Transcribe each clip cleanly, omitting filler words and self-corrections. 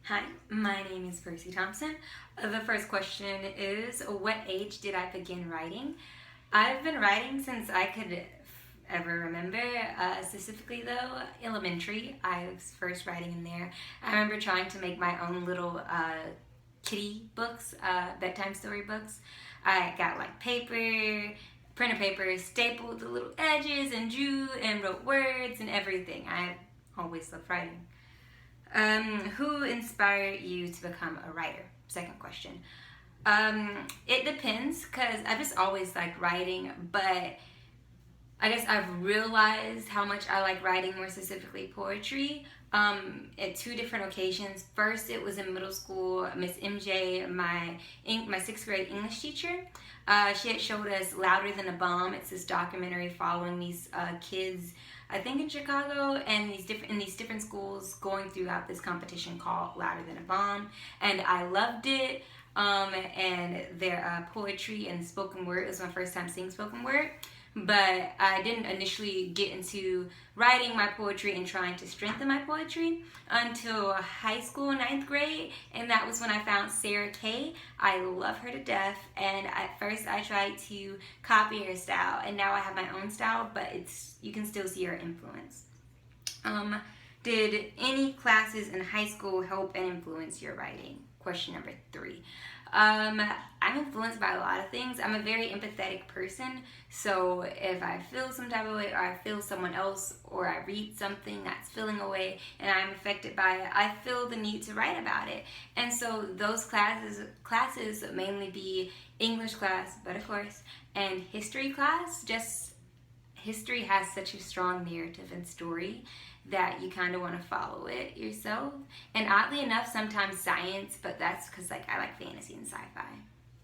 Hi, my name is Percy Thompson. The first question is, what age did I begin writing? I've been writing since I could ever remember. Specifically, though, elementary. I was first writing in there. I remember trying to make my own little kitty books, bedtime story books. I got like paper, printer paper, stapled the little edges, and drew and wrote words and everything. I always loved writing. Who inspired you to become a writer? Second question. It depends because I just always liked writing, but I guess I've realized how much I like writing, more specifically poetry, at two different occasions. First, it was in middle school. Miss MJ, my sixth grade English teacher, she had showed us Louder Than a Bomb. It's this documentary following these kids, I think in Chicago, and these different schools going throughout this competition called Louder Than a Bomb, and I loved it. And their poetry and spoken word. It was my first time seeing spoken word, but I didn't initially get into writing my poetry and trying to strengthen my poetry until high school, ninth grade, and that was when I found Sarah Kay. I love her to death, and at first I tried to copy her style, and now I have my own style, but you can still see her influence. Did any classes in high school help and influence your writing? Question number 3. I'm influenced by a lot of things. I'm a very empathetic person, so if I feel some type of way, or I feel someone else, or I read something that's feeling a way and I'm affected by it, I feel the need to write about it. And so those classes mainly be English class, better course, and history class. Just history has such a strong narrative and story that you kind of want to follow it yourself. And oddly enough, sometimes science, but that's because I like fantasy and sci-fi.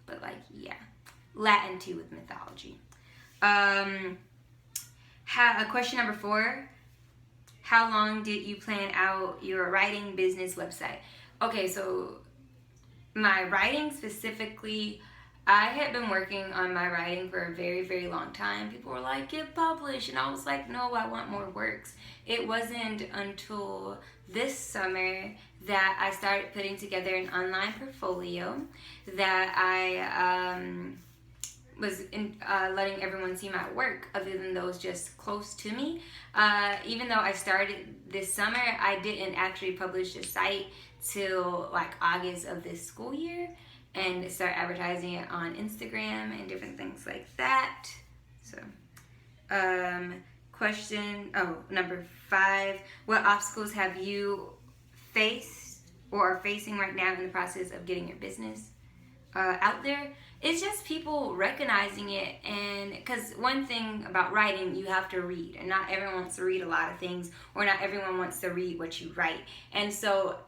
But yeah, Latin too with mythology. Question number 4: how long did you plan out your writing business website? Okay, so my writing specifically, I had been working on my writing for a very, very long time. People were like, get published. And I was like, no, I want more works. It wasn't until this summer that I started putting together an online portfolio, that I was letting everyone see my work other than those just close to me. Even though I started this summer, I didn't actually publish the site till like August of this school year, and start advertising it on Instagram and different things like that. So, number 5: what obstacles have you faced or are facing right now in the process of getting your business out there? It's just people recognizing it, and because one thing about writing, you have to read, and not everyone wants to read a lot of things, or not everyone wants to read what you write. And so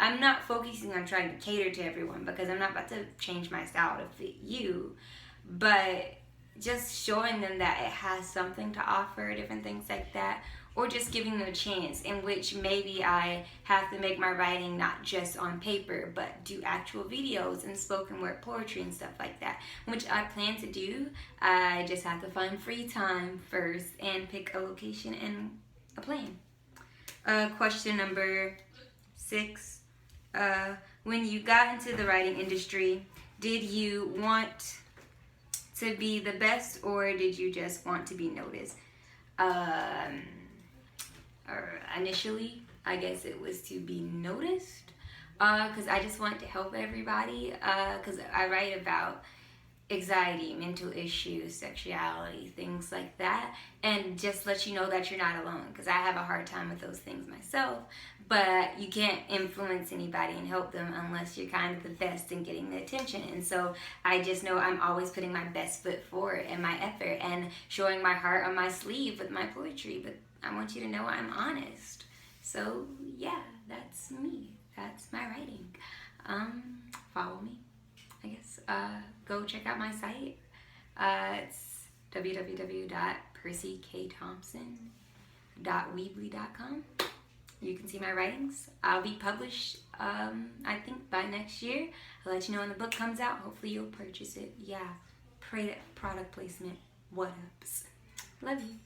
I'm not focusing on trying to cater to everyone, because I'm not about to change my style to fit you, but just showing them that it has something to offer, different things like that, or just giving them a chance in which maybe I have to make my writing not just on paper, but do actual videos and spoken word poetry and stuff like that, which I plan to do. I just have to find free time first and pick a location and a plan. Question number 6. When you got into the writing industry, did you want to be the best, or did you just want to be noticed? Initially, I guess it was to be noticed, because I just wanted to help everybody, because I write about anxiety, mental issues, sexuality, things like that, and just let you know that you're not alone, because I have a hard time with those things myself. But you can't influence anybody and help them unless you're kind of the best in getting the attention. And so I just know I'm always putting my best foot forward and my effort and showing my heart on my sleeve with my poetry. But I want you to know I'm honest. So yeah, that's me. That's my writing. Follow me, I guess. Go check out my site. It's www.percykthompson.weebly.com. You can see my writings. I'll be published, I think, by next year. I'll let you know when the book comes out. Hopefully you'll purchase it. Yeah. Product placement. What ups? Love you.